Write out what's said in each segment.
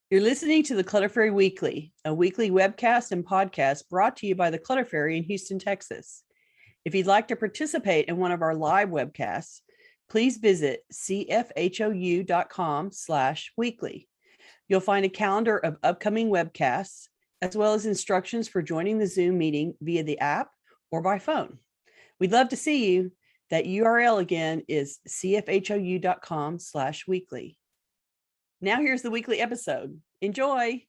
You're listening to the Clutter Fairy Weekly, a weekly webcast and podcast brought to you by the Clutter Fairy in Houston, Texas. If you'd like to participate in one of our live webcasts, please visit cfhou.com/weekly. You'll find a calendar of upcoming webcasts, as well as instructions for joining the Zoom meeting via the app or by phone. We'd love to see you. That URL again is cfhou.com/weekly. Now here's the weekly episode. Enjoy.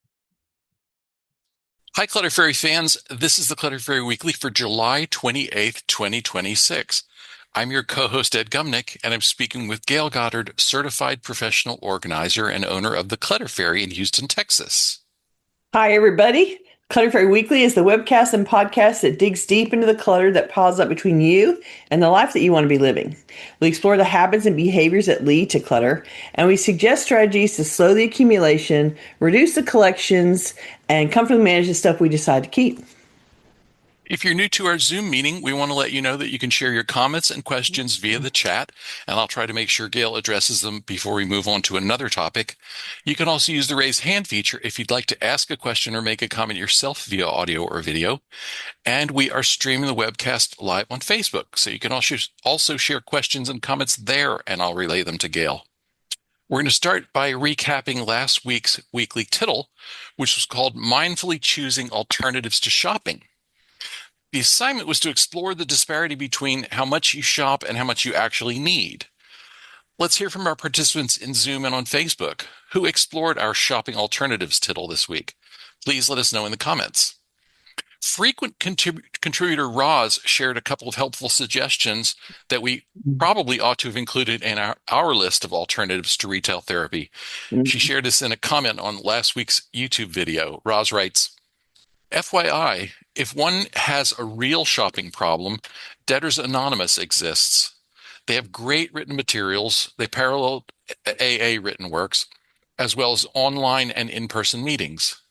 Hi, Clutter Fairy fans. This is the Clutter Fairy Weekly for July 28th, 2026. I'm your co-host, Ed Gumnick, and I'm speaking with Gayle Goddard, certified professional organizer and owner of the Clutter Fairy in Houston, Texas. Hi, everybody. Clutter Fairy Weekly is the webcast and podcast that digs deep into the clutter that piles up between you and the life that you want to be living. We explore the habits and behaviors that lead to clutter, and we suggest strategies to slow the accumulation, reduce the collections, and comfortably manage the stuff we decide to keep. If you're new to our Zoom meeting, we want to let you know that you can share your comments and questions via the chat, and I'll try to make sure Gayle addresses them before we move on to another topic. You can also use the raise hand feature if you'd like to ask a question or make a comment yourself via audio or video. And we are streaming the webcast live on Facebook, so you can also share questions and comments there, and I'll relay them to Gayle. We're going to start by recapping last week's weekly tittle, which was called Mindfully Choosing Alternatives to Shopping. The assignment was to explore the disparity between how much you shop and how much you actually need. Let's hear from our participants in Zoom and on Facebook who explored our shopping alternatives tittle this week. Please let us know in the comments. Frequent contributor Roz shared a couple of helpful suggestions that we probably ought to have included in our list of alternatives to retail therapy. She shared this in a comment on last week's YouTube video. Roz writes, FYI, if one has a real shopping problem, Debtors Anonymous exists. They have great written materials. They parallel AA written works, as well as online and in-person meetings.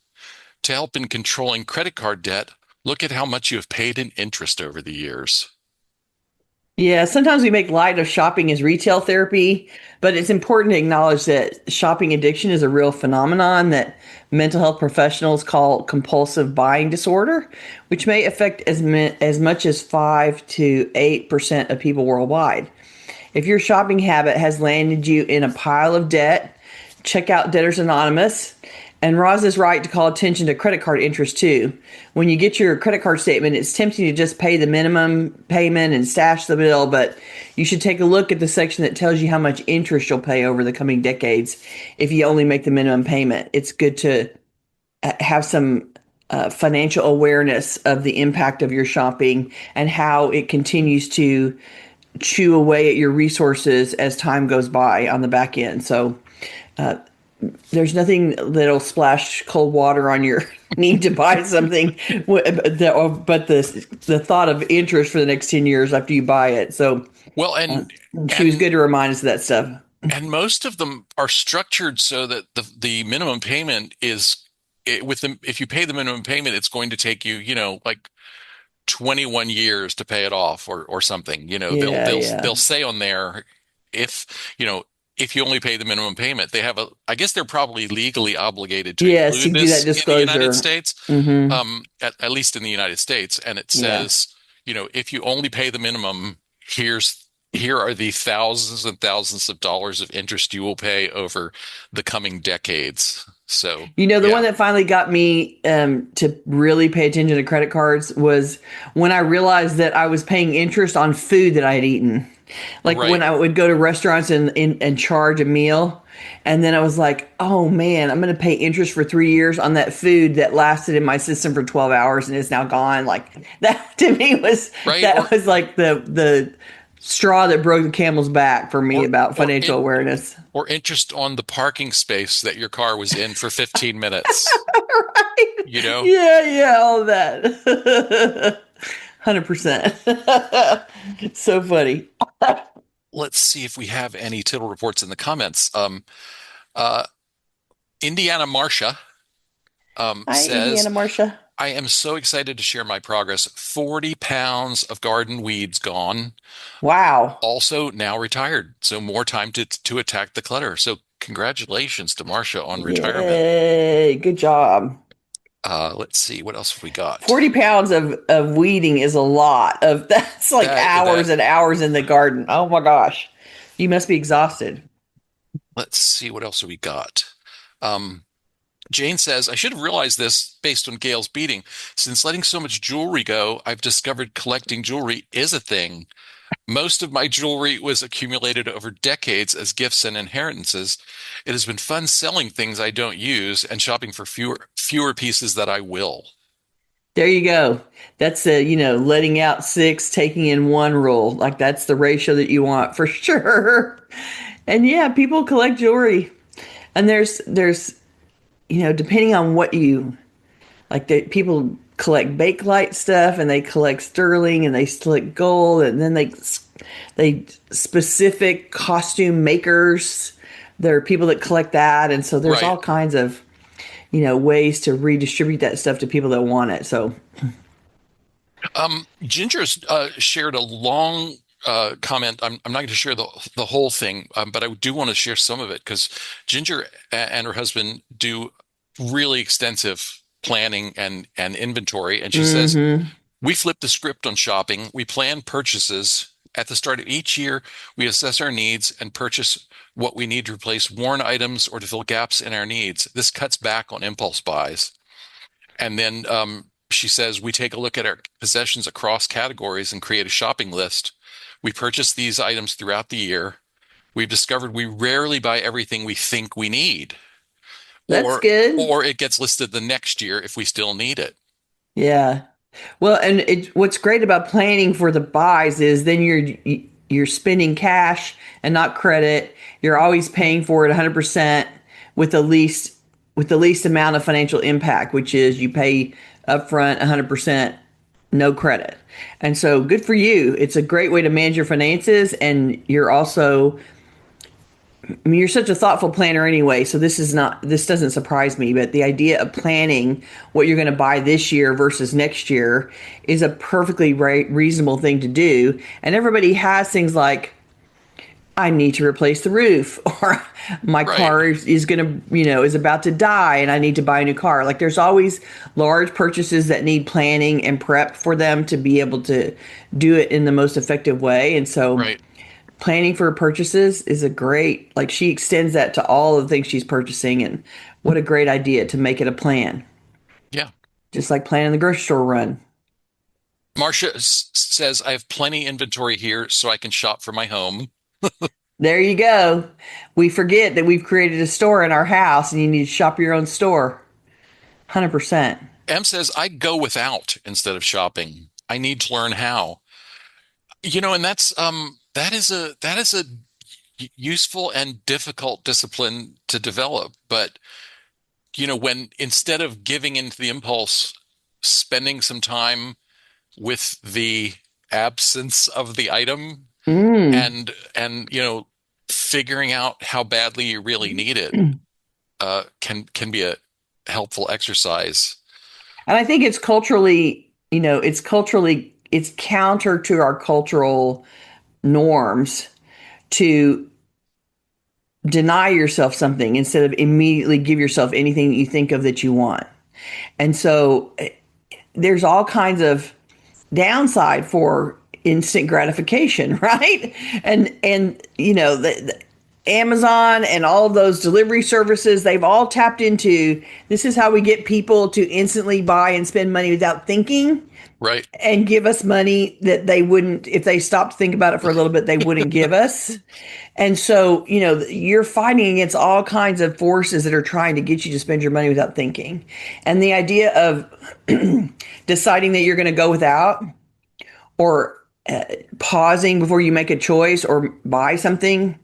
To help in controlling credit card debt, look at how much you have paid in interest over the years. Yeah, sometimes we make light of shopping as retail therapy, but it's important to acknowledge that shopping addiction is a real phenomenon that mental health professionals call compulsive buying disorder, which may affect as much as 5 to 8% of people worldwide. If your shopping habit has landed you in a pile of debt, check out Debtors Anonymous. And Roz is right to call attention to credit card interest too. When you get your credit card statement, it's tempting to just pay the minimum payment and stash the bill, but you should take a look at the section that tells you how much interest you'll pay over the coming decades if you only make the minimum payment. It's good to have some financial awareness of the impact of your shopping and how it continues to chew away at your resources as time goes by on the back end. So, there's nothing that'll splash cold water on your need to buy something, but the thought of interest for the next 10 years after you buy it. So, well, she was good to remind us of that stuff. And most of them are structured so that the minimum payment is if you pay the minimum payment, it's going to take you, like 21 years to pay it off or something. They'll say on there if you only pay the minimum payment, I guess they're probably legally obligated to include this do that disclosure in the United States, at least in the United States. And it says, if you only pay the minimum, here are the thousands and thousands of dollars of interest you will pay over the coming decades. So, one that finally got me to really pay attention to credit cards was when I realized that I was paying interest on food that I had eaten. Like when I would go to restaurants and charge a meal, and then I was like, oh man, I'm going to pay interest for 3 years on that food that lasted in my system for 12 hours and is now gone. Like that to me was like the straw that broke the camel's back for me about financial awareness. Or interest on the parking space that your car was in for 15 minutes. Right. Yeah, all of that. 100%. It's so funny. Let's see if we have any tittle reports in the comments. Indiana Marcia says, Indiana Marcia. I am so excited to share my progress. 40 pounds of garden weeds gone. Wow. Also now retired. So more time to attack the clutter. So congratulations to Marcia on retirement. Yay, good job. Let's see, what else have we got? 40 pounds of weeding is a lot of that's like That hours and hours in the garden. Oh my gosh. You must be exhausted. let's see, what else have we got? Um, Jane says, I should have realized this based on Gail's beating. Since letting so much jewelry go, I've discovered collecting jewelry is a thing. Most of my jewelry was accumulated over decades as gifts and inheritances. It has been fun selling things I don't use and shopping for fewer pieces that I will. There you go. That's the, letting out six, taking in one rule. Like that's the ratio that you want for sure. And yeah, people collect jewelry. And there's, depending on what you like, people collect Bakelite stuff and they collect sterling and they collect gold and then they specific costume makers. There are people that collect that, and so there's all Right. kinds of ways to redistribute that stuff to people that want it. So Ginger's shared a long comment. I'm not going to share the whole thing, but I do want to share some of it because Ginger and her husband do really extensive planning and inventory. And she says, hmm we flip the script on shopping. We plan purchases. At the start of each year, we assess our needs and purchase what we need to replace worn items or to fill gaps in our needs. This cuts back on impulse buys. And then she says, we take a look at our possessions across categories and create a shopping list. We purchase these items throughout the year. We've discovered we rarely buy everything we think we need, that's or good. or it gets listed the next year if we still need it. Yeah. Well, and what's great about planning for the buys is then you're spending cash and not credit. You're always paying for it 100% with the least amount of financial impact, which is you pay upfront 100%, no credit. And so good for you. It's a great way to manage your finances, and you're also, I mean, you're such a thoughtful planner anyway, so this doesn't surprise me, but the idea of planning what you're going to buy this year versus next year is a perfectly reasonable thing to do. And everybody has things like, I need to replace the roof, or my Right, car is going to, is about to die and I need to buy a new car. Like there's always large purchases that need planning and prep for them to be able to do it in the most effective way. And so right. planning for purchases is a great, like she extends that to all of the things she's purchasing. And what a great idea to make it a plan, Yeah. just like planning the grocery store run. Marcia says, I have plenty inventory here so I can shop for my home. There you go. We forget that we've created a store in our house and you need to shop your own store. 100%. M says, I go without instead of shopping. I need to learn how. And that is a useful and difficult discipline to develop. But, when instead of giving into the impulse, spending some time with the absence of the item Mm. and figuring out how badly you really need it And can be a helpful exercise. I think it's counter to our cultural norms to deny yourself something instead of immediately give yourself anything that you think of that you want. And so there's all kinds of downside for instant gratification, right? And the Amazon and all of those delivery services, they've all tapped into this is how we get people to instantly buy and spend money without thinking Right. and give us money that they wouldn't, if they stopped to think about it for a little bit, they wouldn't give us. And so, you're fighting against all kinds of forces that are trying to get you to spend your money without thinking. And the idea of deciding that you're going to go without or pausing before you make a choice or buy something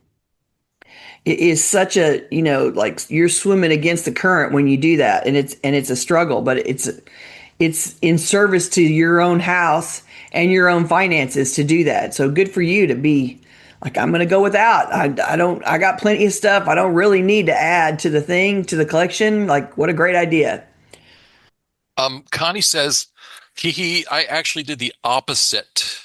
is such a, like you're swimming against the current when you do that. And it's a struggle, but it's in service to your own house and your own finances to do that. So good for you to be like, I'm going to go without. I got plenty of stuff. I don't really need to add to the collection. Like, what a great idea. Connie says, I actually did the opposite.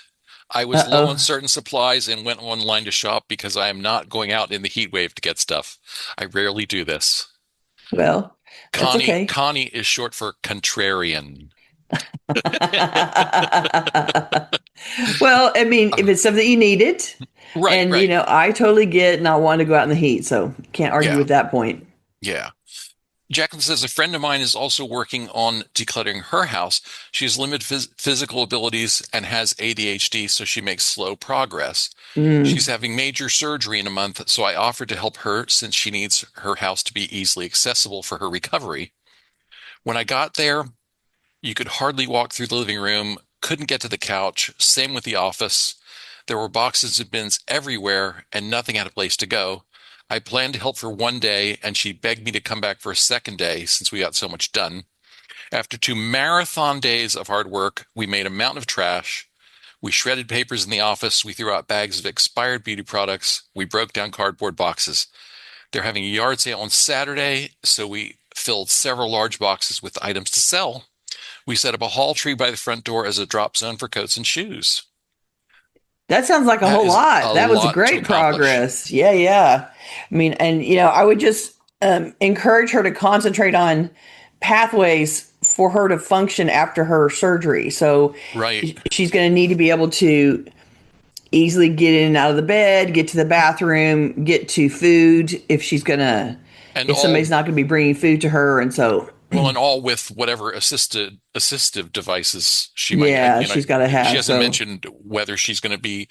I was low on Uh-oh. certain supplies and went online to shop because I am not going out in the heat wave to get stuff. I rarely do this. Well, That's okay. Connie is short for contrarian. Well, I mean, if Uh, it's something you needed, right, and right. I totally get not wanting to go out in the heat, so can't argue Yeah, with that point. yeah. Jacqueline says a friend of mine is also working on decluttering her house. She has limited physical abilities and has ADHD, so she makes slow progress. She's Mm. having major surgery in a month, so I offered to help her since she needs her house to be easily accessible for her recovery. When I got there, you could hardly walk through the living room, couldn't get to the couch. Same with the office. There were boxes and bins everywhere, and nothing had a place to go. I planned to help for one day, and she begged me to come back for a second day since we got so much done. After 2 marathon days of hard work, we made a mountain of trash. We shredded papers in the office. We threw out bags of expired beauty products. We broke down cardboard boxes. They're having a yard sale on Saturday, so we filled several large boxes with items to sell. We set up a hall tree by the front door as a drop zone for coats and shoes. That sounds like a That whole is lot. a That was lot to great accomplish. progress. Yeah, yeah. I mean, and I would just encourage her to concentrate on pathways for her to function after her surgery. So Right. she's going to need to be able to easily get in and out of the bed, get to the bathroom, get to food And if all somebody's not going to be bringing food to her. And so, well, and all with whatever assistive devices she might, yeah, she's got to she have. hasn't So, mentioned whether she's going to be,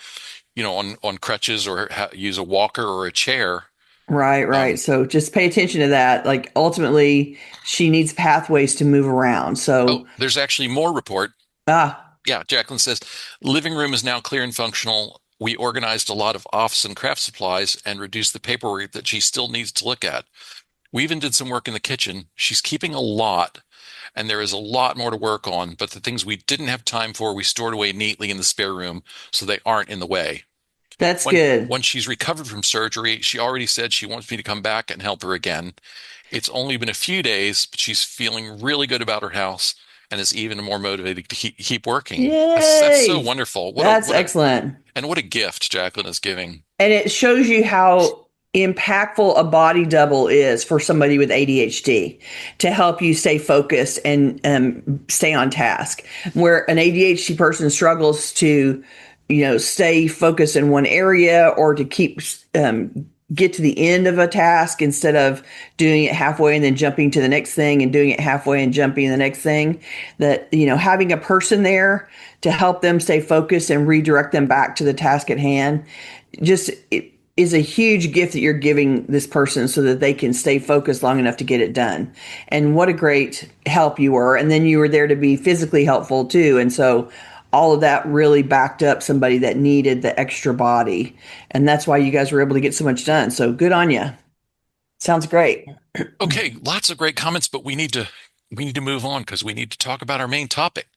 on crutches or use a walker or a chair. right, right. Um, So just pay attention to that. Like ultimately, she needs pathways to move around. oh, So, there's actually more report. ah, Yeah, Jacqueline says, living room is now clear and functional. We organized a lot of office and craft supplies and reduced the paperwork that she still needs to look at. We even did some work in the kitchen. She's keeping a lot, and there is a lot more to work on, but the things we didn't have time for, we stored away neatly in the spare room so they aren't in the way. that's When good. when she's recovered from surgery, she already said she wants me to come back and help her again. It's only been a few days, but she's feeling really good about her house and is even more motivated to keep working. That's so Yay. wonderful. That's excellent. What a gift Jacqueline is giving. And it shows you how impactful a body double is for somebody with ADHD to help you stay focused and stay on task. Where an ADHD person struggles to, stay focused in one area or to keep get to the end of a task instead of doing it halfway and then jumping to the next thing and doing it halfway and jumping to the next thing. That, having a person there to help them stay focused and redirect them back to the task at hand just it is a huge gift that you're giving this person so that they can stay focused long enough to get it done. And what a great help you were. And then you were there to be physically helpful too. And so all of that really backed up somebody that needed the extra body. And that's why you guys were able to get so much done. So good on you. Sounds great. Okay, lots of great comments, but we need to move on because we need to talk about our main topic.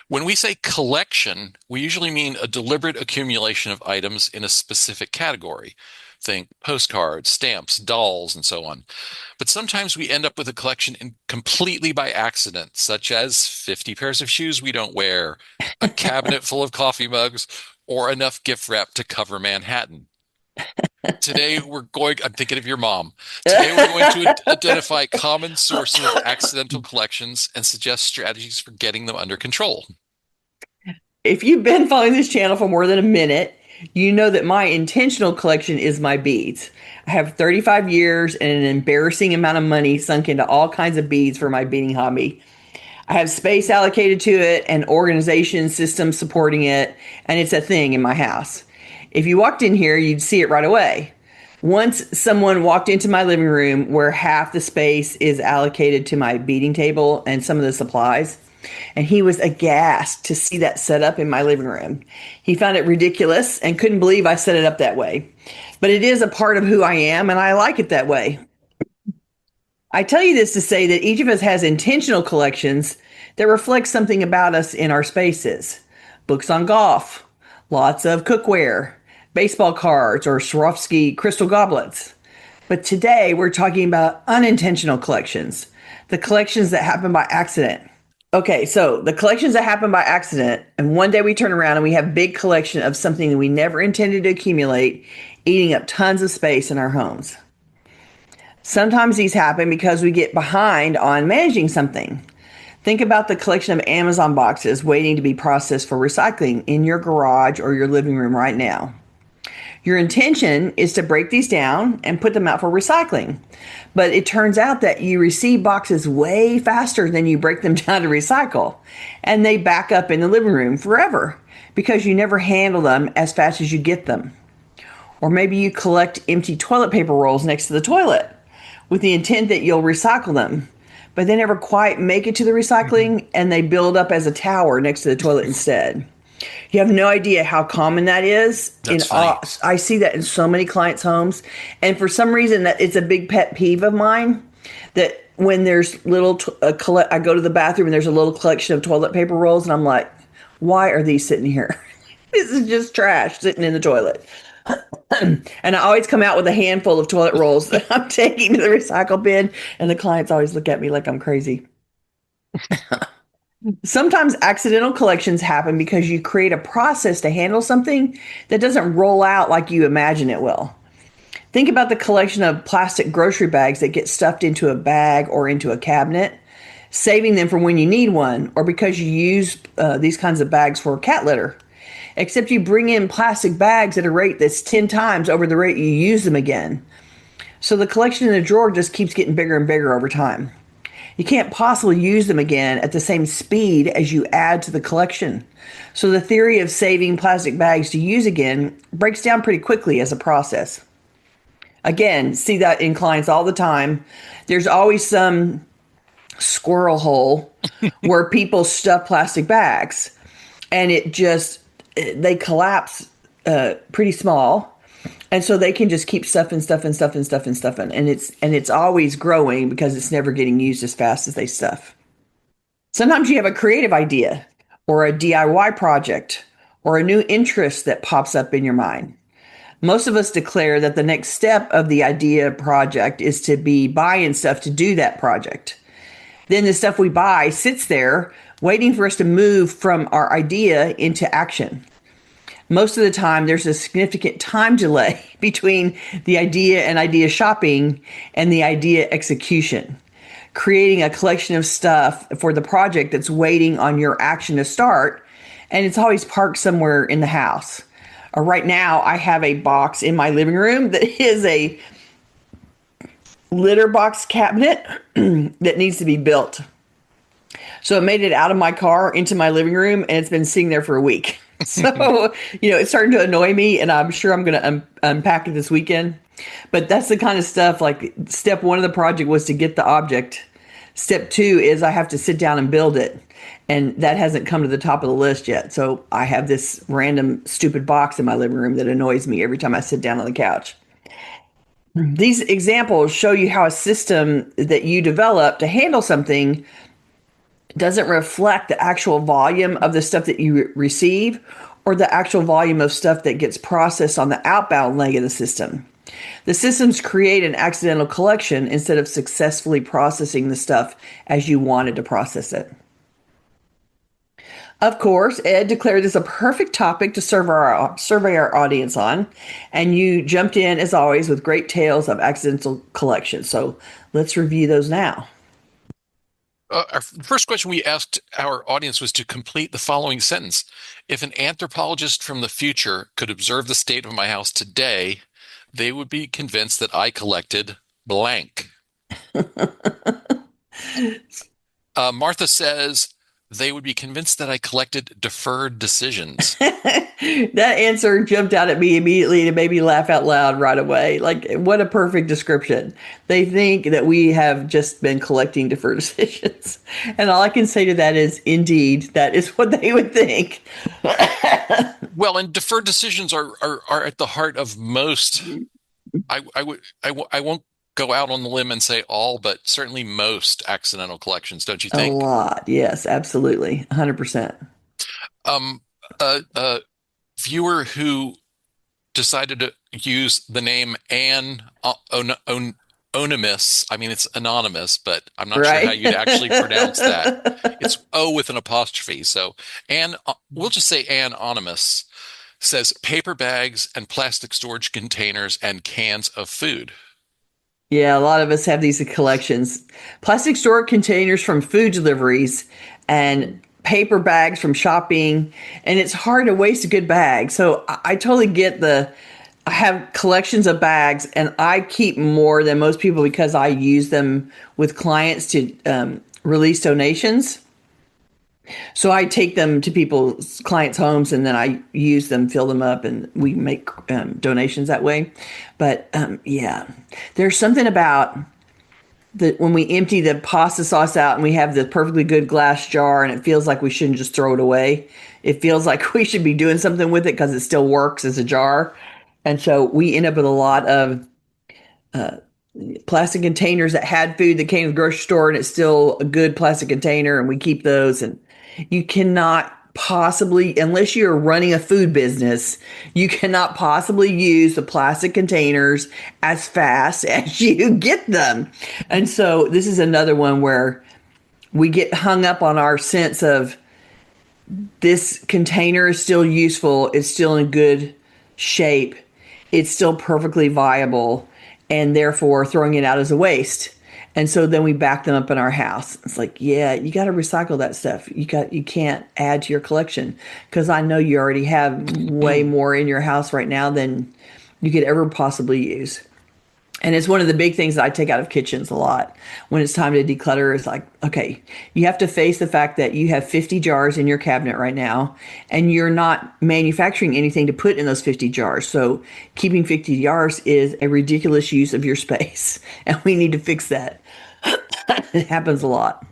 When we say collection, we usually mean a deliberate accumulation of items in a specific category. Think postcards, stamps, dolls, and so on. But sometimes we end up with a collection completely by accident, such as 50 pairs of shoes we don't wear, a cabinet full of coffee mugs, or enough gift wrap to cover Manhattan. I'm thinking of your mom. Today we're going to identify common sources of accidental collections and suggest strategies for getting them under control. If you've been following this channel for more than a minute, you know that my intentional collection is my beads. I have 35 years and an embarrassing amount of money sunk into all kinds of beads for my beading hobby. I have space allocated to it and organization systems supporting it, and it's a thing in my house. If you walked in here, you'd see it right away. Once someone walked into my living room where half the space is allocated to my beading table and some of the supplies, and he was aghast to see that set up in my living room. He found it ridiculous and couldn't believe I set it up that way. But it is a part of who I am, and I like it that way. I tell you this to say that each of us has intentional collections that reflect something about us in our spaces. Books on golf, lots of cookware, baseball cards, or Swarovski crystal goblets. But today we're talking about unintentional collections, the collections that happen by accident. Okay, so the collections that happen by accident, and one day we turn around and we have a big collection of something that we never intended to accumulate, eating up tons of space in our homes. Sometimes these happen because we get behind on managing something. Think about the collection of Amazon boxes waiting to be processed for recycling in your garage or your living room right now. Your intention is to break these down and put them out for recycling. But it turns out that you receive boxes way faster than you break them down to recycle. And they back up in the living room forever because you never handle them as fast as you get them. Or maybe you collect empty toilet paper rolls next to the toilet with the intent that you'll recycle them. But they never quite make it to the Mhm. recycling and they build up as a tower next to the toilet instead. You have no idea how common that is. That's funny. I see that in so many clients' homes, and for some reason, that it's a big pet peeve of mine. That when there's I go to the bathroom and there's a little collection of toilet paper rolls, and I'm like, why are these sitting here? This is just trash sitting in the toilet. And I always come out with a handful of toilet rolls that I'm taking to the recycle bin, and the clients always look at me like I'm crazy. Sometimes accidental collections happen because you create a process to handle something that doesn't roll out like you imagine it will. Think about the collection of plastic grocery bags that get stuffed into a bag or into a cabinet, saving them for when you need one, or because you use these kinds of bags for cat litter. Except you bring in plastic bags at a rate that's 10 times over the rate you use them again. So the collection in the drawer just keeps getting bigger and bigger over time. You can't possibly use them again at the same speed as you add to the collection. So the theory of saving plastic bags to use again breaks down pretty quickly as a process. Again, see that in clients all the time. There's always some squirrel hole where people stuff plastic bags and they collapse pretty small. And so they can just keep stuffing, and it's always growing because it's never getting used as fast as they stuff. Sometimes you have a creative idea or a DIY project or a new interest that pops up in your mind. Most of us declare that the next step of the idea project is to be buying stuff to do that project. Then the stuff we buy sits there waiting for us to move from our idea into action. Most of the time, there's a significant time delay between the idea and idea shopping and the idea execution. Creating a collection of stuff for the project that's waiting on your action to start, and it's always parked somewhere in the house. Right now, I have a box in my living room that is a litter box cabinet that needs to be built. So it made it out of my car into my living room, and it's been sitting there for a week. So, it's starting to annoy me, and I'm sure I'm going to unpack it this weekend. But that's the kind of stuff, like step one of the project was to get the object. Step two is I have to sit down and build it. And that hasn't come to the top of the list yet. So I have this random stupid box in my living room that annoys me every time I sit down on the couch. These examples show you how a system that you develop to handle something doesn't reflect the actual volume of the stuff that you receive or the actual volume of stuff that gets processed on the outbound leg of the system. The systems create an accidental collection instead of successfully processing the stuff as you wanted to process it. Of course, Ed declared this a perfect topic to survey our audience on, and you jumped in, as always, with great tales of accidental collection. So let's review those now. Our first question we asked our audience was to complete the following sentence. If an anthropologist from the future could observe the state of my house today, they would be convinced that I collected blank. Martha says they would be convinced that I collected deferred decisions. That answer jumped out at me immediately and made me laugh out loud right away. Like, what a perfect description. They think that we have just been collecting deferred decisions. And all I can say to that is, indeed, that is what they would think. Well, and deferred decisions are at the heart of most. I won't go out on the limb and say all, but certainly most accidental collections, don't you A think? lot. Yes, absolutely. 100%. Um, a viewer who decided to use the name Anne Onimus. I mean, it's anonymous, but I'm not sure how Right? you'd actually pronounce that. It's O with an apostrophe. So Anne, we'll just say Anne Onimus says paper bags and plastic storage containers and cans of food. Yeah, a lot of us have these collections. Plastic storage containers from food deliveries and paper bags from shopping. And it's hard to waste a good bag. So I totally get I have collections of bags and I keep more than most people because I use them with clients to release donations. So I take them to people's clients' homes and then I use them, fill them up, and we make donations that way. But yeah, there's something about when we empty the pasta sauce out and we have the perfectly good glass jar and it feels like we shouldn't just throw it away. It feels like we should be doing something with it because it still works as a jar. And so we end up with a lot of plastic containers that had food that came to the grocery store and it's still a good plastic container and we keep those. And you cannot possibly, unless you're running a food business, you cannot possibly use the plastic containers as fast as you get them. And so this is another one where we get hung up on our sense of this container is still useful, it's still in good shape, it's still perfectly viable, and therefore throwing it out as a waste. And so then we back them up in our house. It's like, yeah, you got to recycle that stuff. You can't add to your collection because I know you already have way more in your house right now than you could ever possibly use. And it's one of the big things that I take out of kitchens a lot when it's time to declutter. It's like, okay, you have to face the fact that you have 50 jars in your cabinet right now, and you're not manufacturing anything to put in those 50 jars. So keeping 50 jars is a ridiculous use of your space, and we need to fix that. It happens a lot.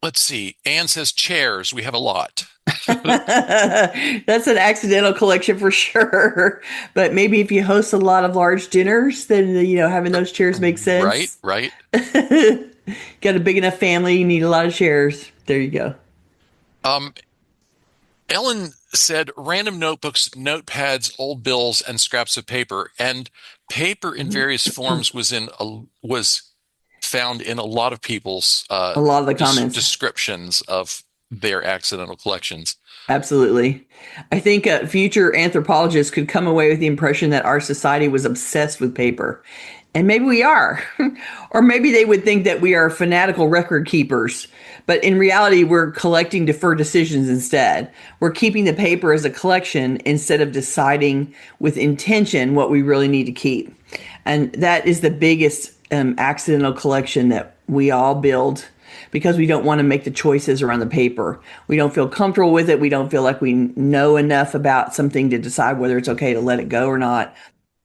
Let's see. Anne says chairs. We have a lot. That's an accidental collection for sure. But maybe if you host a lot of large dinners, then having those chairs makes Right, sense. right. Got a big enough family, you need a lot of chairs. There you go. Um, Ellen said random notebooks, notepads, old bills, and scraps of paper. And paper in various forms was found in a lot of people's A lot of the comments. descriptions of their accidental collections. Absolutely. I think future anthropologists could come away with the impression that our society was obsessed with paper. And maybe we are. Or maybe they would think that we are fanatical record keepers. But in reality, we're collecting deferred decisions instead. We're keeping the paper as a collection instead of deciding with intention what we really need to keep. And that is the biggest accidental collection that we all build because we don't want to make the choices around the paper. We don't feel comfortable with it. We don't feel like we know enough about something to decide whether it's okay to let it go or not.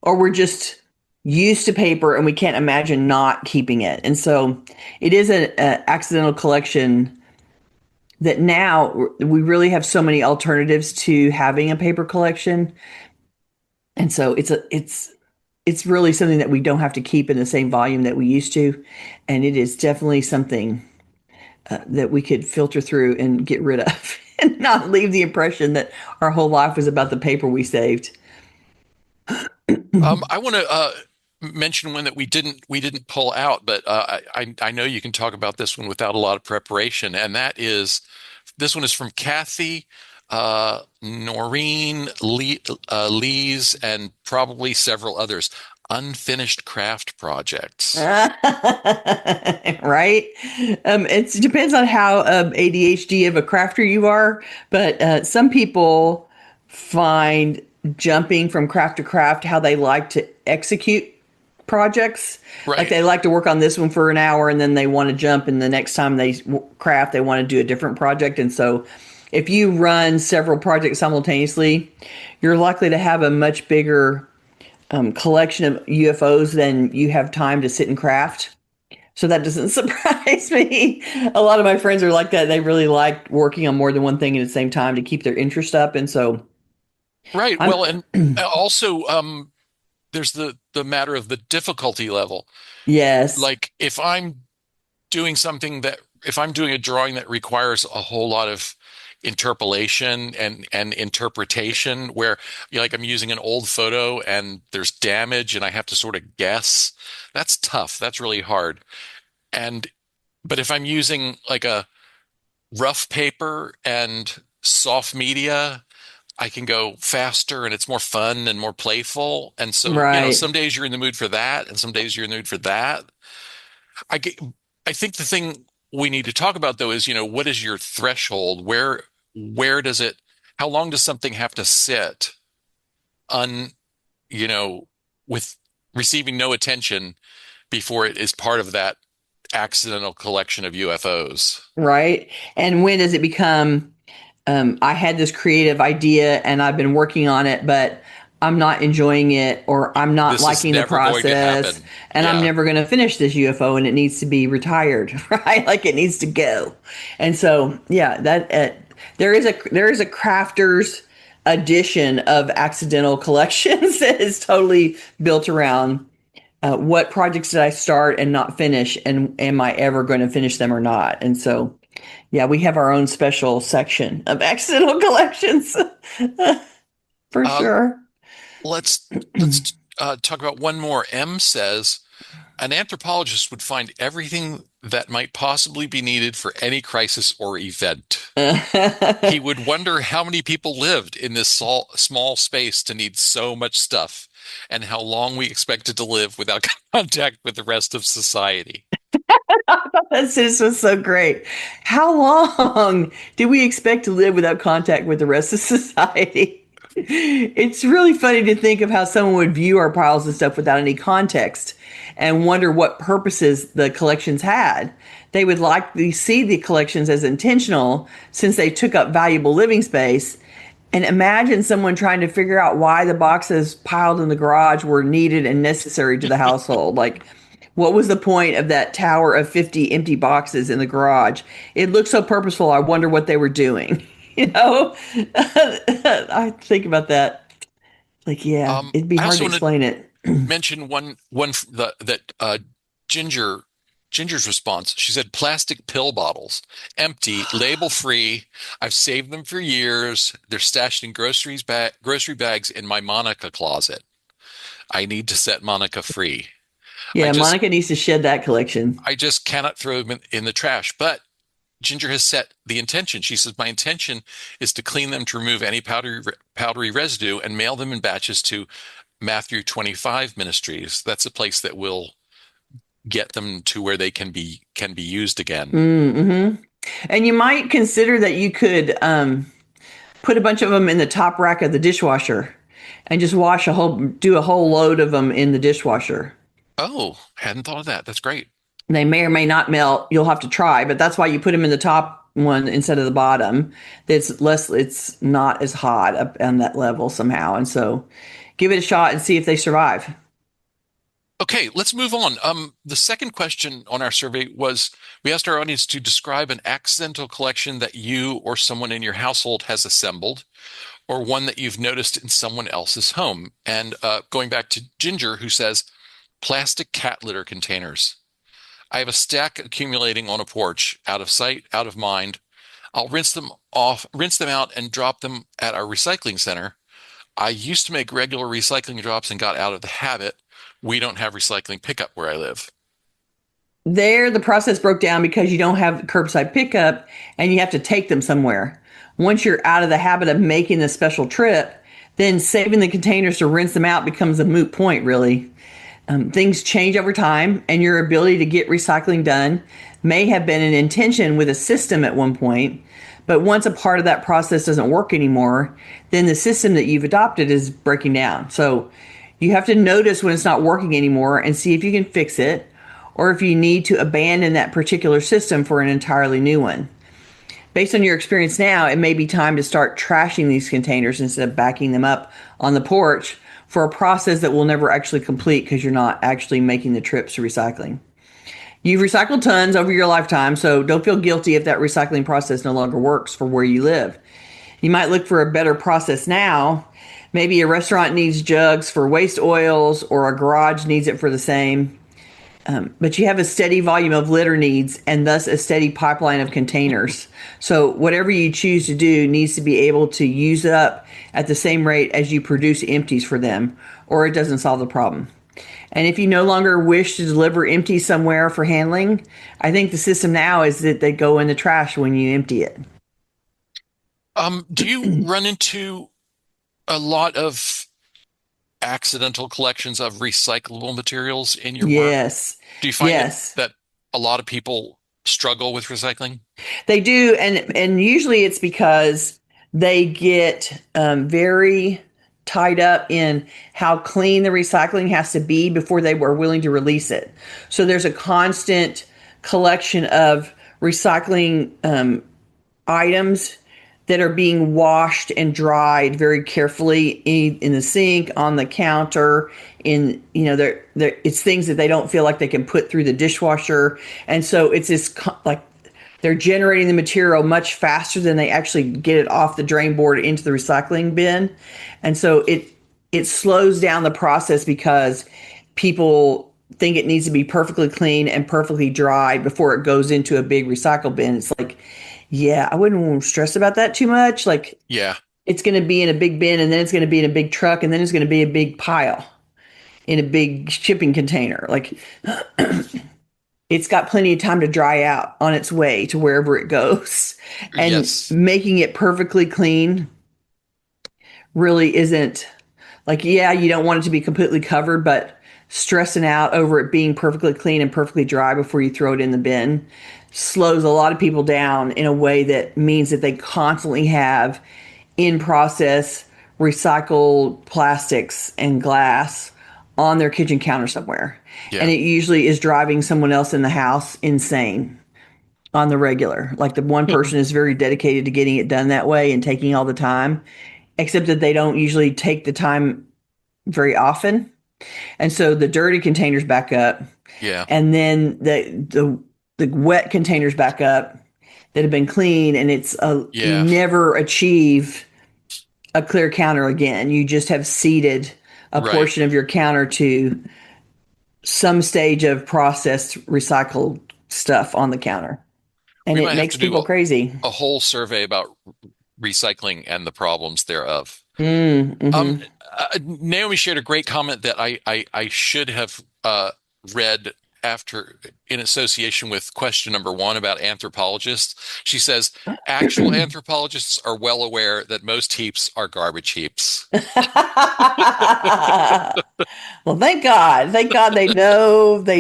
Or we're just used to paper and we can't imagine not keeping it. And so it is an accidental collection that now we really have so many alternatives to having a paper collection. And so it's really something that we don't have to keep in the same volume that we used to. And it is definitely something that we could filter through and get rid of and not leave the impression that our whole life was about the paper we saved. I want to mention one that we didn't pull out, but I know you can talk about this one without a lot of preparation, and this one is from Kathy, Noreen, Lee's, and probably several others. Unfinished craft projects. Right? It depends on how ADHD of a crafter you are, but some people find jumping from craft to craft how they like to execute projects. Like Right. they like to work on this one for an hour and then they want to jump, and the next time they craft, they want to do a different project. And so if you run several projects simultaneously, you're likely to have a much bigger collection of UFOs than you have time to sit and craft. So that doesn't surprise me. A lot of my friends are like that. They really like working on more than one thing at the same time to keep their interest up. And so Right. I'm, Well, and also there's the matter of the difficulty level. yes, Like if I'm doing a drawing that requires a whole lot of interpolation and interpretation where like I'm using an old photo and there's damage and I have to sort of guess, that's tough. That's really hard. And but if I'm using like a rough paper and soft media, I can go faster and it's more fun and more playful. And so, Right. some days you're in the mood for that and some days you're in the mood for that. I get, I think the thing we need to talk about though is, what is your threshold? Where does it, how long does something have to sit un, you know, with receiving no attention before it is part of that accidental collection of UFOs? Right. And when does it become, I had this creative idea and I've been working on it, but I'm not enjoying it or I'm not This is liking the never going to process happen. and I'm Yeah. never going to finish this UFO and it needs to be retired, right? Like it needs to go. And so, yeah, there is a crafter's edition of accidental collections that is totally built around what projects did I start and not finish, and am I ever going to finish them or not? And so, yeah, we have our own special section of accidental collections for Um, sure. let's talk about one more. M says an anthropologist would find everything that might possibly be needed for any crisis or event. He would wonder how many people lived in this small space to need so much stuff, and how long we expected to live without contact with the rest of society. This was so great. How long did we expect to live without contact with the rest of society? It's really funny to think of how someone would view our piles of stuff without any context and wonder what purposes the collections had. They would likely see the collections as intentional since they took up valuable living space. And imagine someone trying to figure out why the boxes piled in the garage were needed and necessary to the household. Like, what was the point of that tower of 50 empty boxes in the garage? It looked so purposeful. I wonder what they were doing. You know, I think about that. Like, yeah, it'd be I hard also to want to explain it. mention one that Ginger Ginger's response. She said plastic pill bottles, empty, label free. I've saved them for years. They're stashed in grocery bags in my Monica closet. I need to set Monica free. I Yeah, just Monica needs to shed that collection. I just cannot throw them in the trash. But Ginger has set the intention. She says, my intention is to clean them to remove any powdery residue and mail them in batches to Matthew 25 Ministries. That's a place that will get them to where they can be used again. Mm-hmm. And you might consider that you could put a bunch of them in the top rack of the dishwasher and just do a whole load of them in the dishwasher. Oh, hadn't thought of that. That's great. They may or may not melt. You'll have to try, but that's why you put them in the top one instead of the bottom. It's not as hot up on that level somehow. And so give it a shot and see if they survive. Okay, let's move on. The second question on our survey was we asked our audience to describe an accidental collection that you or someone in your household has assembled, or one that you've noticed in someone else's home. And going back to Ginger, who says plastic cat litter containers. I have a stack accumulating on a porch, out of sight, out of mind. I'll rinse them out, and drop them at our recycling center. I used to make regular recycling drops and got out of the habit. We don't have recycling pickup where I live. There, the process broke down because you don't have curbside pickup and you have to take them somewhere. Once you're out of the habit of making the special trip, then saving the containers to rinse them out becomes a moot point, really. Things change over time, and your ability to get recycling done may have been an intention with a system at one point, but once a part of that process doesn't work anymore, then the system that you've adopted is breaking down. So you have to notice when it's not working anymore and see if you can fix it, or if you need to abandon that particular system for an entirely new one. Based on your experience now, it may be time to start trashing these containers instead of backing them up on the porch for a process that will never actually complete because you're not actually making the trips to recycling. You've recycled tons over your lifetime, so don't feel guilty if that recycling process no longer works for where you live. You might look for a better process now. Maybe a restaurant needs jugs for waste oils, or a garage needs it for the same. But you have a steady volume of litter needs and thus a steady pipeline of containers. So whatever you choose to do needs to be able to use up at the same rate as you produce empties for them, or it doesn't solve the problem. And if you no longer wish to deliver empties somewhere for handling, I think the system now is that they go in the trash when you empty it. Do you run into a lot of accidental collections of recyclable materials in your work? Yes. Do you find that Yes. that a lot of people struggle with recycling? They do, and usually it's because they get very tied up in how clean the recycling has to be before they were willing to release it. So there's a constant collection of recycling items that are being washed and dried very carefully in the sink, on the counter, in they're it's things that they don't feel like they can put through the dishwasher, and so it's this like they're generating the material much faster than they actually get it off the drain board into the recycling bin. And so it slows down the process because people think it needs to be perfectly clean and perfectly dry before it goes into a big recycle bin. It's like, yeah, I wouldn't stress about that too much. Like, Yeah, it's going to be in a big bin, and then it's going to be in a big truck, and then it's going to be a big pile in a big shipping container. Like, it's got plenty of time to dry out on its way to wherever it goes. And yes, making it perfectly clean really isn't like, yeah, you don't want it to be completely covered, but stressing out over it being perfectly clean and perfectly dry before you throw it in the bin slows a lot of people down in a way that means that they constantly have in process recycled plastics and glass on their kitchen counter somewhere. And yeah. it usually is driving someone else in the house insane on the regular. Like, the one person is very dedicated to getting it done that way and taking all the time, except that they don't usually take the time very often. And so the dirty containers back up, Yeah, and then the wet containers back up that have been clean, and you yeah, never achieve a clear counter again. You just have seeded a right. portion of your counter to some stage of processed recycled stuff on the counter, and We it might have makes to do people crazy. a whole survey about recycling and the problems thereof. Um, Mm-hmm. Naomi shared a great comment that I should have read after in association with question number one about anthropologists. She says, actual anthropologists are well aware that most heaps are garbage heaps. Well, thank God. Thank God they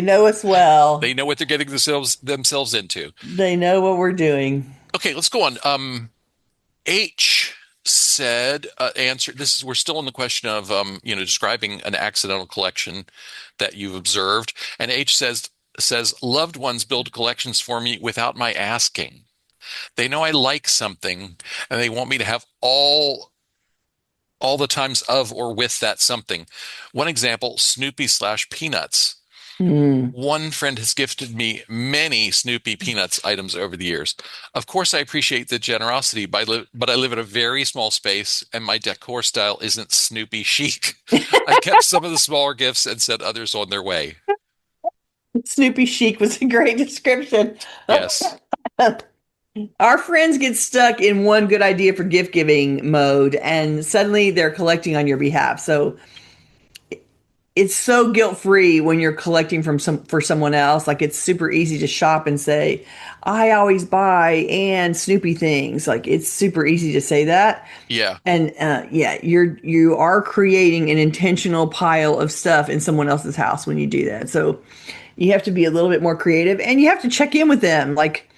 know us well. They know what they're getting themselves into. They know what we're doing. Okay, let's go on. H said, answer. This is we're still in the question of describing an accidental collection that you've observed. And H says loved ones build collections for me without my asking. They know I like something, and they want me to have all the times of or with that something. One example: Snoopy slash Peanuts. Mm. One friend has gifted me many Snoopy Peanuts items over the years. Of course, I appreciate the generosity, but I live in a very small space and my decor style isn't Snoopy chic. I've kept some of the smaller gifts and sent others on their way. Snoopy chic was a great description. Yes. Our friends get stuck in one good idea for gift giving mode, and suddenly they're collecting on your behalf. So it's so guilt free when you're collecting for someone else. Like, it's super easy to shop and say, I always buy and Snoopy things. Like, it's super easy to say that. Yeah. And yeah, you are creating an intentional pile of stuff in someone else's house when you do that. So you have to be a little bit more creative, and you have to check in with them. Like,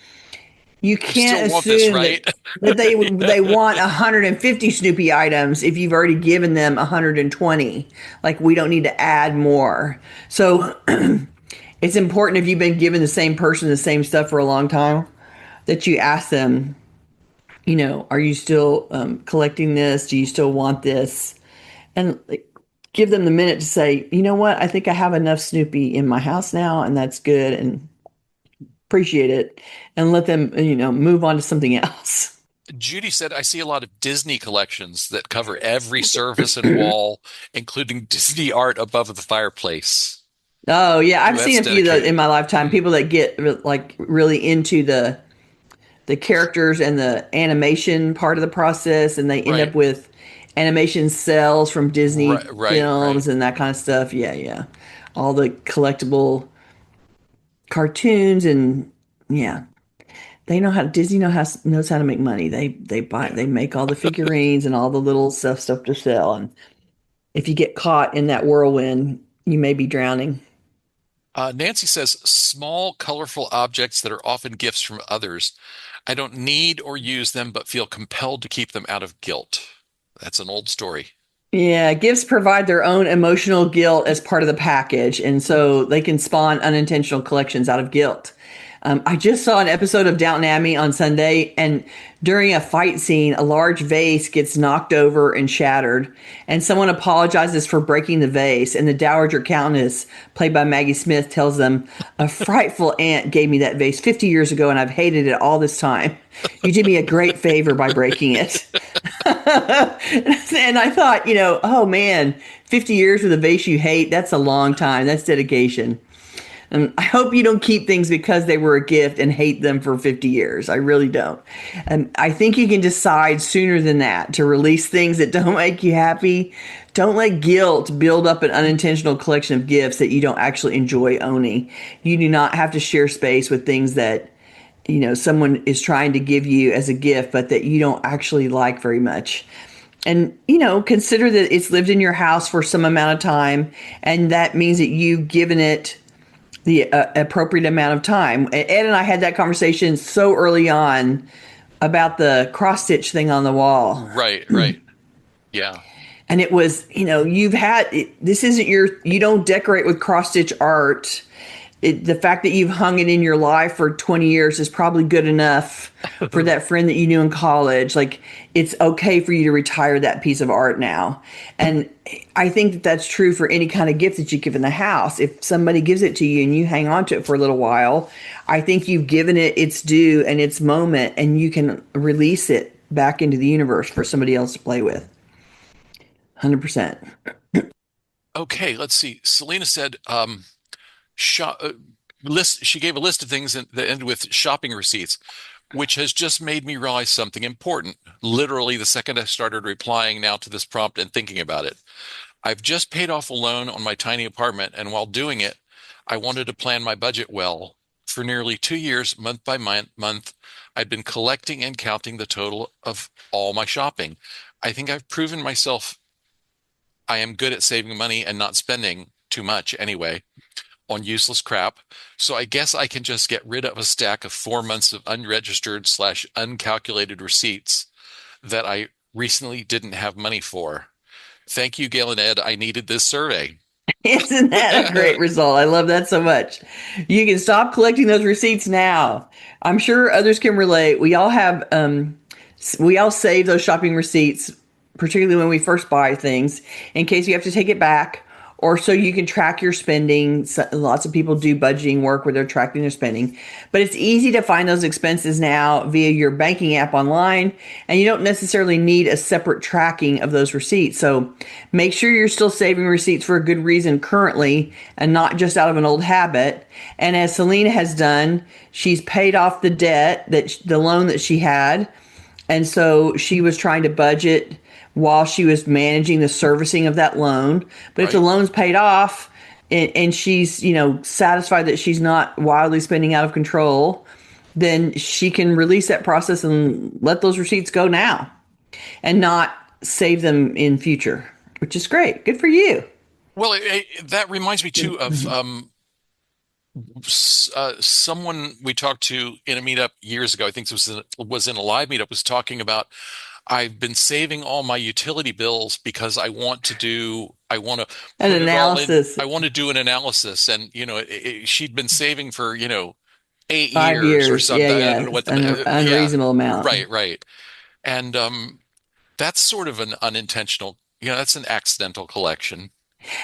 you You can't still want this, assume right? that they want 150 Snoopy items if you've already given them 120. Like, we don't need to add more. So it's important, if you've been giving the same person the same stuff for a long time, that you ask them, are you still collecting this? Do you still want this? And like, give them the minute to say, you know what? I think I have enough Snoopy in my house now, and that's good, and appreciate it, and let them, move on to something else. Judy said, I see a lot of Disney collections that cover every surface and wall, including Disney art above the fireplace. Oh yeah, Ooh, I've seen that's a few that in dedicated. my lifetime. Hmm. People that get like really into the characters and the animation part of the process, and they end Right. up with animation cells from Right, Disney right, right. films and that kind of stuff. Yeah, yeah, all the collectible cartoons, and yeah, Disney knows how to make money. They Yeah. make all the figurines and all the little stuff to sell. And if you get caught in that whirlwind, you may be drowning. Nancy says small, colorful objects that are often gifts from others. I don't need or use them, but feel compelled to keep them out of guilt. That's an old story. Yeah, gifts provide their own emotional guilt as part of the package, and so they can spawn unintentional collections out of guilt. I just saw an episode of Downton Abbey on Sunday, and during a fight scene, a large vase gets knocked over and shattered, and someone apologizes for breaking the vase, and the Dowager Countess, played by Maggie Smith, tells them, "A frightful aunt gave me that vase 50 years ago, and I've hated it all this time. You did me a great favor by breaking it." And I thought, oh man, 50 years with a vase you hate, that's a long time. That's dedication. And I hope you don't keep things because they were a gift and hate them for 50 years. I really don't. And I think you can decide sooner than that to release things that don't make you happy. Don't let guilt build up an unintentional collection of gifts that you don't actually enjoy owning. You do not have to share space with things that someone is trying to give you as a gift, but that you don't actually like very much. And, consider that it's lived in your house for some amount of time, and that means that you've given it the appropriate amount of time. Ed and I had that conversation so early on about the cross stitch thing on the wall. Right, right. Yeah. And it was, this isn't you don't decorate with cross stitch art. The fact that you've hung it in your life for 20 years is probably good enough for that friend that you knew in college. Like, it's okay for you to retire that piece of art now. And I think that that's true for any kind of gift that you give in the house. If somebody gives it to you and you hang on to it for a little while, I think you've given it its due and its moment, and you can release it back into the universe for somebody else to play with. 100%. Okay, let's see. Selena said, shop list. She gave a list of things that ended with shopping receipts, which has just made me realize something important. Literally, the second I started replying now to this prompt and thinking about it, I've just paid off a loan on my tiny apartment, and while doing it, I wanted to plan my budget well. For nearly 2 years, month by month, I've been collecting and counting the total of all my shopping. I think I've proven myself I am good at saving money and not spending too much anyway on useless crap. So I guess I can just get rid of a stack of 4 months of unregistered slash uncalculated receipts that I recently didn't have money for. Thank you, Gail and Ed. I needed this survey. Isn't that a great result? I love that so much. You can stop collecting those receipts now. I'm sure others can relate. We all save those shopping receipts, particularly when we first buy things, in case you have to take it back, or so you can track your spending. Lots of people do budgeting work where they're tracking their spending, but it's easy to find those expenses now via your banking app online, and you don't necessarily need a separate tracking of those receipts. So make sure you're still saving receipts for a good reason currently, and not just out of an old habit. And as Selena has done, she's paid off the debt, the loan that she had, and so she was trying to budget while she was managing the servicing of that loan. But if the Right. loan's paid off, and she's, satisfied that she's not wildly spending out of control, then she can release that process and let those receipts go now and not save them in future, which is great. Good for you. Well, that reminds me too of someone we talked to in a meetup years ago. I think this was in a live meetup, was talking about I've been saving all my utility bills because I want to An put it all in. analysis, I want to do an analysis. And, she'd been saving for, 8 years or 5 years. Yeah, something. I don't yeah. know what An yeah, unreasonable amount. right, right. And that's sort of an unintentional, that's an accidental collection.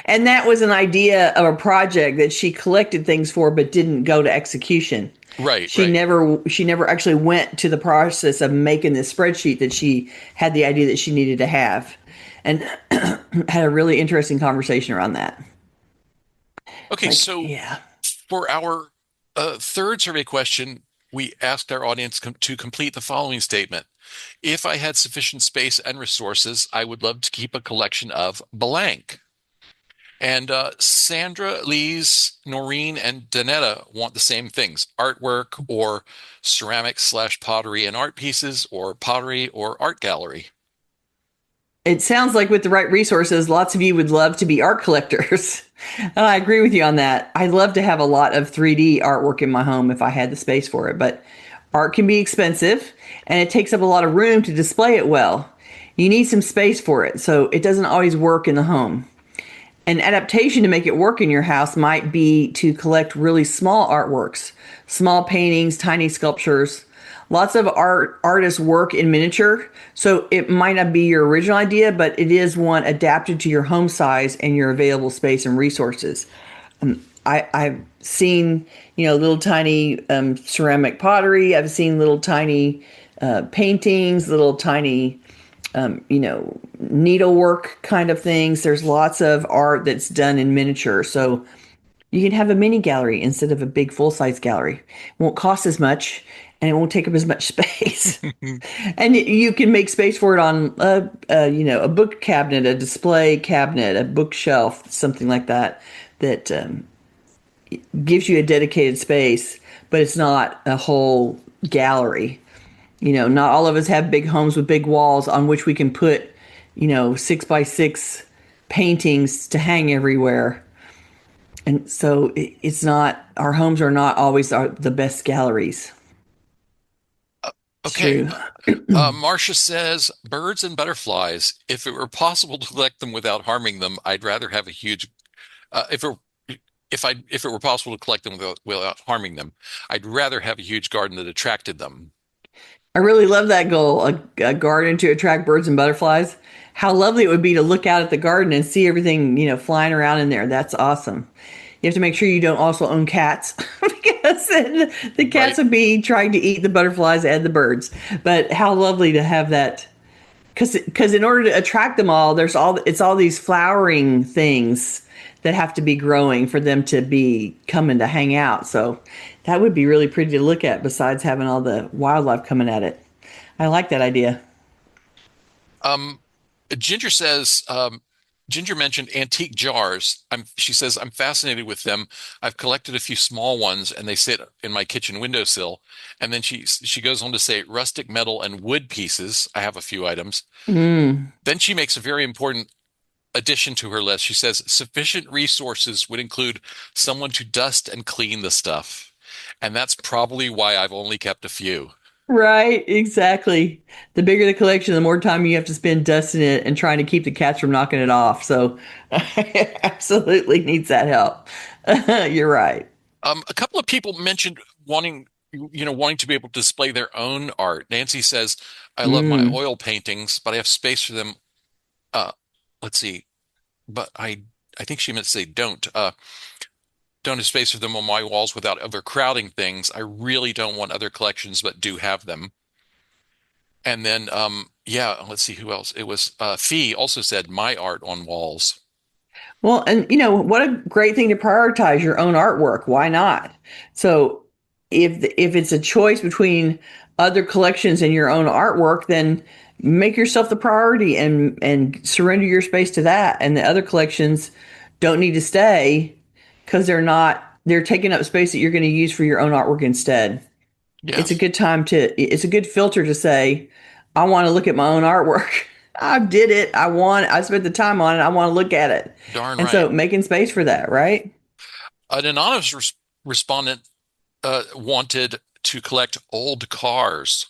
And that was an idea of a project that she collected things for, but didn't go to execution. Right, She right. never actually went to the process of making this spreadsheet that she had the idea that she needed to have, and had a really interesting conversation around that. It's Okay, like, so yeah. for our third survey question, we asked our audience to complete the following statement. If I had sufficient space and resources, I would love to keep a collection of blank. And Sandra, Lise, Noreen, and Danetta want the same things: artwork or ceramics slash pottery and art pieces, or pottery or art gallery. It sounds like with the right resources, lots of you would love to be art collectors. And I agree with you on that. I'd love to have a lot of 3D artwork in my home if I had the space for it, but art can be expensive and it takes up a lot of room to display it well. You need some space for it, so it doesn't always work in the home. An adaptation to make it work in your house might be to collect really small artworks, small paintings, tiny sculptures. Lots of artists work in miniature, so it might not be your original idea, but it is one adapted to your home size and your available space and resources. I've seen, little tiny ceramic pottery. I've seen little tiny paintings, little tiny needlework kind of things. There's lots of art that's done in miniature. So you can have a mini gallery instead of a big full size gallery. It won't cost as much and it won't take up as much space. And you can make space for it on a book cabinet, a display cabinet, a bookshelf, something like that, that gives you a dedicated space, but it's not a whole gallery. Not all of us have big homes with big walls on which we can put, 6 by 6 paintings to hang everywhere. And so it's not, our homes are not always the best galleries. It's Okay. true. Marcia says, birds and butterflies. If it were possible to collect them without harming them, I'd rather have a huge. If it if it were possible to collect them without harming them, I'd rather have a huge garden that attracted them. I really love that goal, a garden to attract birds and butterflies. How lovely it would be to look out at the garden and see everything, flying around in there. That's awesome. You have to make sure you don't also own cats because then the cats Right. would be trying to eat the butterflies and the birds. But how lovely to have that, because in order to attract them all, it's all these flowering things that have to be growing for them to be coming to hang out. So that would be really pretty to look at besides having all the wildlife coming at it. I like that idea. Um, Ginger says, Ginger mentioned antique jars. She says, I'm fascinated with them. I've collected a few small ones and they sit in my kitchen windowsill. And then she goes on to say rustic metal and wood pieces. I have a few items. Mm. Then she makes a very important addition to her list. She says sufficient resources would include someone to dust and clean the stuff. And that's probably why I've only kept a few. Right, exactly. The bigger the collection, the more time you have to spend dusting it and trying to keep the cats from knocking it off. So it absolutely needs that help. You're right. A couple of people mentioned wanting to be able to display their own art. Nancy says, I love my Mm. oil paintings, but I have space for them. Uh, let's see, but I think she meant to say don't have space for them on my walls without overcrowding things. I really don't want other collections, but do have them. And then, yeah, let's see who else. It was Fee also said my art on walls. Well, and what a great thing to prioritize your own artwork. Why not? So if it's a choice between other collections and your own artwork, then make yourself the priority and surrender your space to that. And the other collections don't need to stay because they're taking up space that you're going to use for your own artwork instead. It's a Yes, good time it's a good filter to say, I want to look at my own artwork. I did it. I spent the time on it. I want to look at it. darn And right. so making space for that, right? An anonymous respondent wanted to collect old cars.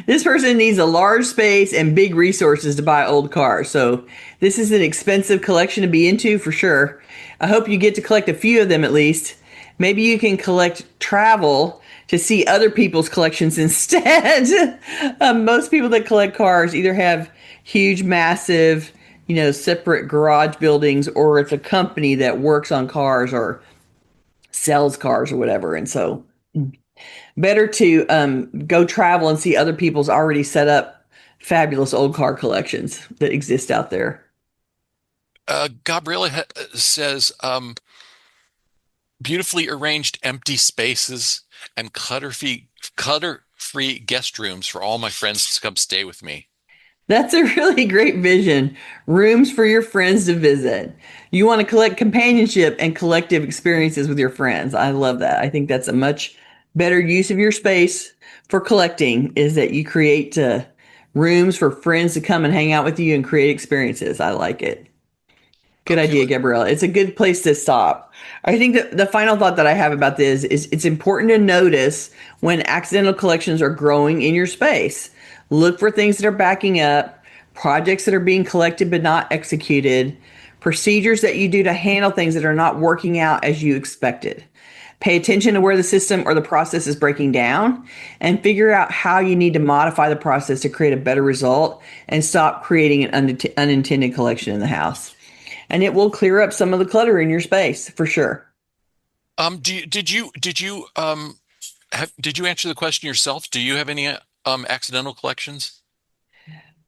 This person needs a large space and big resources to buy old cars. So this is an expensive collection to be into for sure. I hope you get to collect a few of them at least. Maybe you can collect travel to see other people's collections instead. Most people that collect cars either have huge, massive, separate garage buildings, or it's a company that works on cars or sells cars or whatever. And so better to go travel and see other people's already set up fabulous old car collections that exist out there. Gabriella says, beautifully arranged empty spaces and clutter-free guest rooms for all my friends to come stay with me. That's a really great vision. Rooms for your friends to visit. You want to collect companionship and collective experiences with your friends. I love that. I think that's a much better use of your space for collecting is that you create rooms for friends to come and hang out with you and create experiences. I like it. Good Okay, idea, Gabriella. It's a good place to stop. I think that the final thought that I have about this is it's important to notice when accidental collections are growing in your space. Look for things that are backing up, projects that are being collected but not executed, procedures that you do to handle things that are not working out as you expected. Pay attention to where the system or the process is breaking down and figure out how you need to modify the process to create a better result and stop creating an unintended collection in the house, and it will clear up some of the clutter in your space for sure. did you answer the question yourself? Do you have any accidental collections?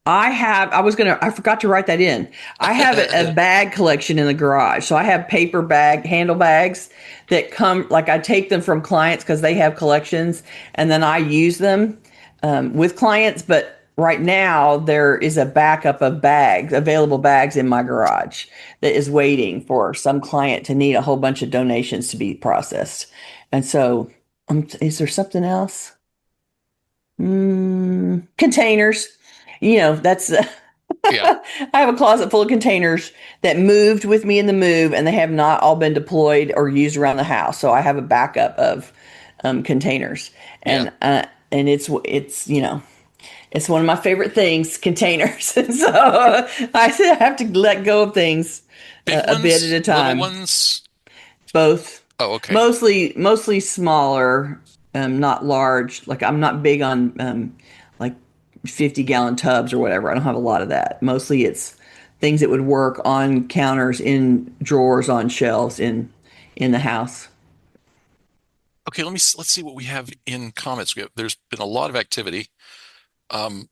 I forgot to write that in. I have a bag collection in the garage. So I have paper bag, handle bags that come, like I take them from clients because they have collections and then I use them with clients. But right now there is a backup of bags, available bags in my garage that is waiting for some client to need a whole bunch of donations to be processed. And so, is there something else? Containers. That's Yeah, I have a closet full of containers that moved with me in the move, and they have not all been deployed or used around the house. So I have a backup of containers, yeah. and it's one of my favorite things, containers. So I have to let go of things Big a bit at ones, a little time. ones. Both, Oh, okay. mostly smaller, not large. Like I'm not big on like 50-gallon tubs or whatever. I don't have a lot of that. Mostly it's things that would work on counters, in drawers, on shelves in the house. Okay, let's see what we have in comments. There's been a lot of activity. Um,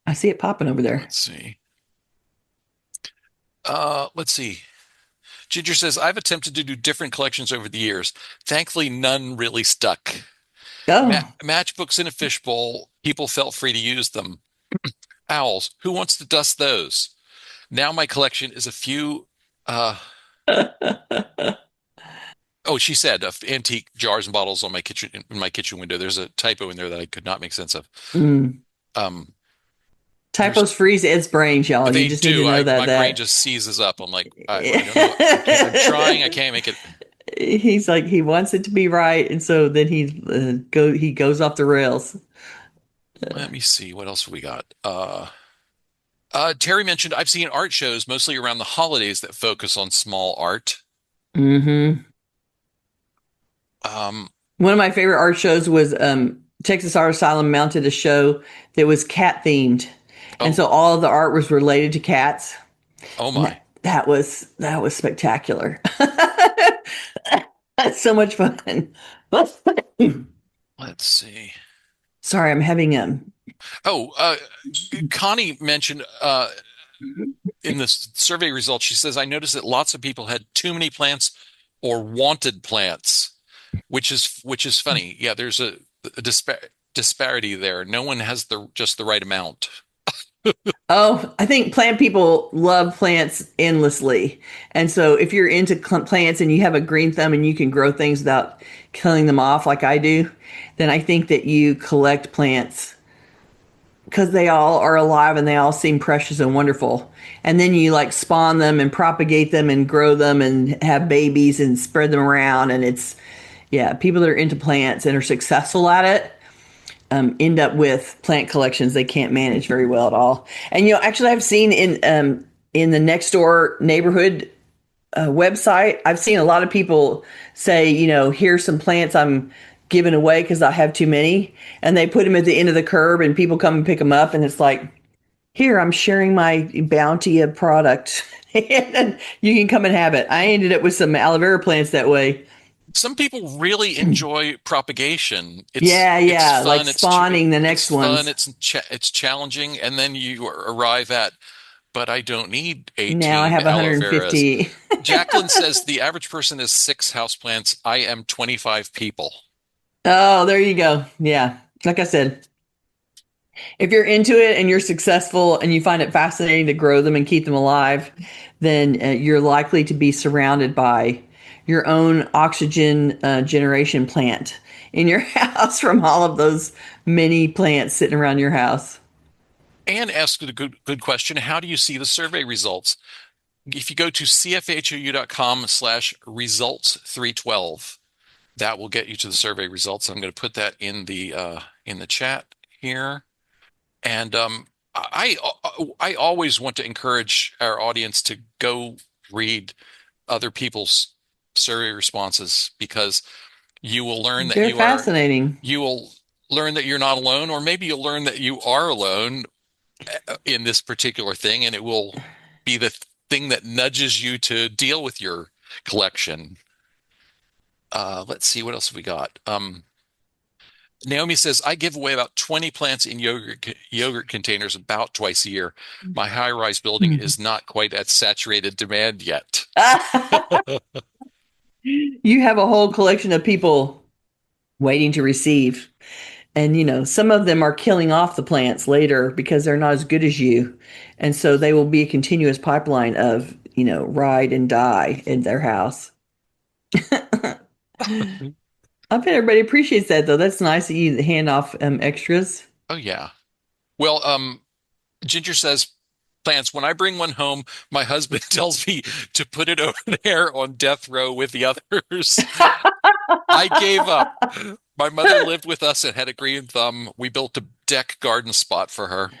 I see it popping over there. let's see. Let's see. Ginger says, I've attempted to do different collections over the years. Thankfully, none really stuck. Oh, Matchbooks in a fishbowl, people felt free to use them. Owls, who wants to dust those? Now my collection is a few. Oh, she said antique jars and bottles on my kitchen in my kitchen window. There's a typo in there that I could not make sense of. mm. Um, there's Typos freeze Ed's brains, y'all. You They just need to do. know I that My brain that just seizes up. I'm like, I don't know what I can't. I'm trying. I can't make it. he's like he wants it to be right, and so then he goes off the rails. Let me see. What else have we got? Terry mentioned I've seen art shows mostly around the holidays that focus on small art. Hmm. Um, One of my favorite art shows was Texas Art Asylum mounted a show that was cat themed, and oh, so all of the art was related to cats. oh And my. that was spectacular. That's so much fun. Let's see. Sorry, I'm having Oh, Connie mentioned in the survey results, she says, I noticed that lots of people had too many plants or wanted plants, which is funny. Yeah, there's a disparity there. No one has the right amount. Oh, I think plant people love plants endlessly. And so if you're into plants and you have a green thumb and you can grow things without killing them off like I do, then I think that you collect plants because they all are alive and they all seem precious and wonderful. And then you like spawn them and propagate them and grow them and have babies and spread them around. And yeah, people that are into plants and are successful at it end up with plant collections they can't manage very well at all. And actually, I've seen in the next door neighborhood website, I've seen a lot of people say, here's some plants I'm giving away because I have too many, and they put them at the end of the curb, and people come and pick them up, and it's like, here I'm sharing my bounty of product, and you can come and have it. I ended up with some aloe vera plants that way. Some people really enjoy propagation. Yeah, It's yeah, like fun. spawning the It's next fun. ones. It's challenging, and then you arrive at, but I don't need Now I 18 have aloe veras. 150. Jacqueline says the average person is 6 houseplants. I am 25 people. Oh, there you go. Yeah. Like I said, If you're into it and you're successful and you find it fascinating to grow them and keep them alive, then you're likely to be surrounded by your own oxygen generation plant in your house from all of those mini plants sitting around your house. And ask a good question. How do you see the survey results? If you go to cfhou.com/results312, that will get you to the survey results. I'm going to put that in the chat here. And I always want to encourage our audience to go read other people's survey responses because you will learn that They're fascinating. you will learn that you're not alone, or maybe you'll learn that you are alone in this particular thing, and it will be the thing that nudges you to deal with your collection. Let's see, what else have we got? Naomi says, I give away about 20 plants in yogurt containers about twice a year. My high-rise building is not quite at saturated demand yet. You have a whole collection of people waiting to receive. And, some of them are killing off the plants later because they're not as good as you. And so they will be a continuous pipeline of, ride and die in their house. I bet everybody appreciates that, though. That's nice that you hand off extras. Oh, yeah. Well, Ginger says, plants, when I bring one home, my husband tells me to put it over there on death row with the others. I gave up. My mother lived with us and had a green thumb. We built a deck garden spot for her.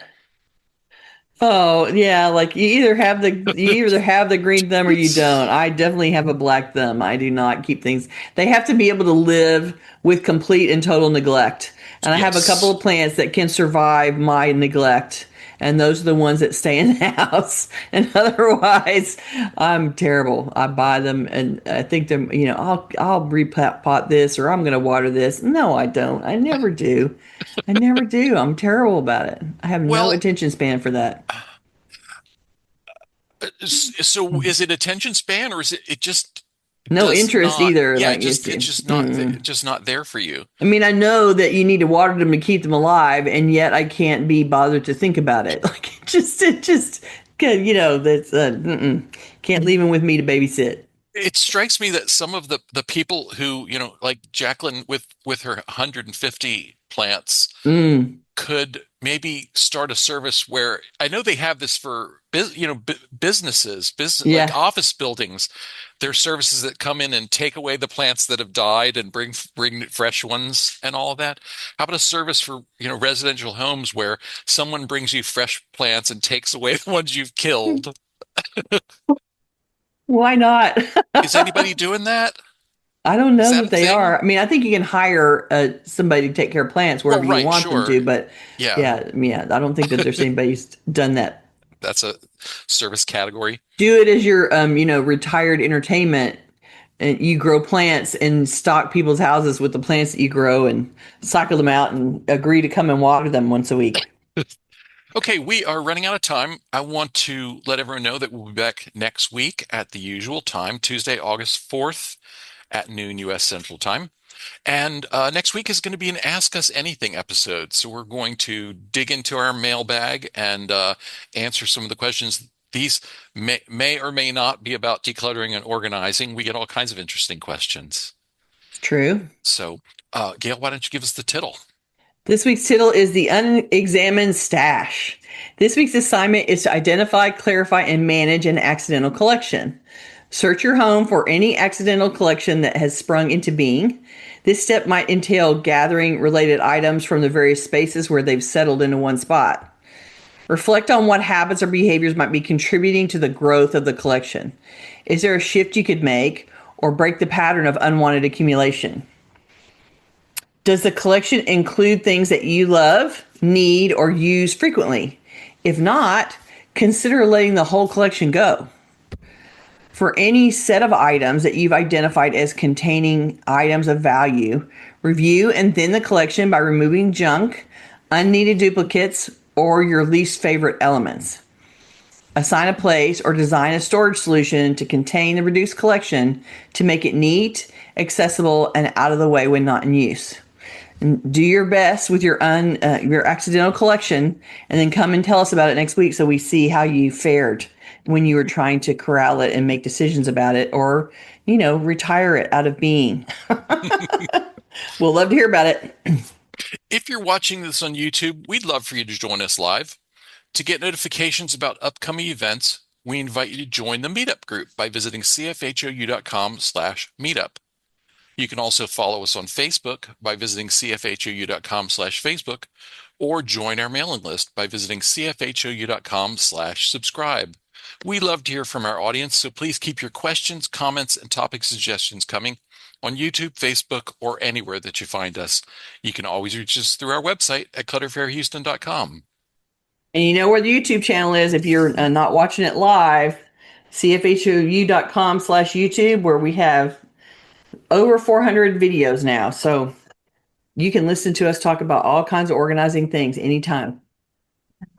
Oh, yeah, like you either have the green thumb or you don't. I definitely have a black thumb. I do not keep things. They have to be able to live with complete and total neglect. And I have a couple Yes. of plants that can survive my neglect. And those are the ones that stay in the house. And otherwise, I'm terrible. I buy them and I think them, I'll repot this or I'm going to water this. No, I don't. I never do. I never do. I'm terrible about it. I have no Well, attention span for that. so is it attention span or is it just No does interest not, either. yeah, Like it's just not there for you. I mean, I know that you need to water them to keep them alive, and yet I can't be bothered to think about it. Like it just, that's can't leave them with me to babysit. It strikes me that some of the people who, like Jacqueline with her 150 plants Mm, could maybe start a service where I know they have this for businesses, business like yeah. office buildings. There's services that come in and take away the plants that have died and bring fresh ones and all of that. How about a service for, residential homes where someone brings you fresh plants and takes away the ones you've killed? Why not? Is anybody doing that? I don't Is know that a that they thing? are. I mean, I think you can hire somebody to take care of plants Well, wherever you right, want them sure. to, but Yeah, yeah, I don't think that there's anybody who's done that. that's a service category. Do it as your retired entertainment and you grow plants and stock people's houses with the plants that you grow and cycle them out and agree to come and water them once a week. Okay, we are running out of time. I want to let everyone know that we'll be back next week at the usual time, Tuesday, August 4th at noon U.S. Central Time. And next week is going to be an Ask Us Anything episode. So we're going to dig into our mailbag and answer some of the questions. These may or may not be about decluttering and organizing. We get all kinds of interesting questions. True. So, Gail, why don't you give us the tittle? This week's title is The Unexamined Stash. This week's assignment is to identify, clarify, and manage an accidental collection. Search your home for any accidental collection that has sprung into being. This step might entail gathering related items from the various spaces where they've settled into one spot. Reflect on what habits or behaviors might be contributing to the growth of the collection. Is there a shift you could make or break the pattern of unwanted accumulation? Does the collection include things that you love, need, or use frequently? If not, consider letting the whole collection go. For any set of items that you've identified as containing items of value, review and thin the collection by removing junk, unneeded duplicates, or your least favorite elements. Assign a place or design a storage solution to contain the reduced collection to make it neat, accessible, and out of the way when not in use. Do your best with your accidental collection, and then come and tell us about it next week so we see how you fared when you were trying to corral it and make decisions about it, or retire it out of being. We'll love to hear about it. If you're watching this on YouTube, we'd love for you to join us live. To get notifications about upcoming events, we invite you to join the Meetup group by visiting cfhou.com/meetup. You can also follow us on Facebook by visiting cfhou.com/Facebook, or join our mailing list by visiting cfhou.com/subscribe. We love to hear from our audience, so please keep your questions, comments, and topic suggestions coming on YouTube, Facebook, or anywhere that you find us. You can always reach us through our website at clutterfairyhouston.com. And you know where the YouTube channel is if you're not watching it live, cfhou.com/YouTube, where we have over 400 videos now. So you can listen to us talk about all kinds of organizing things anytime.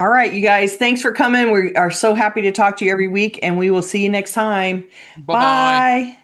All right, you guys, thanks for coming. We are so happy to talk to you every week, and we will see you next time. Bye-bye. Bye.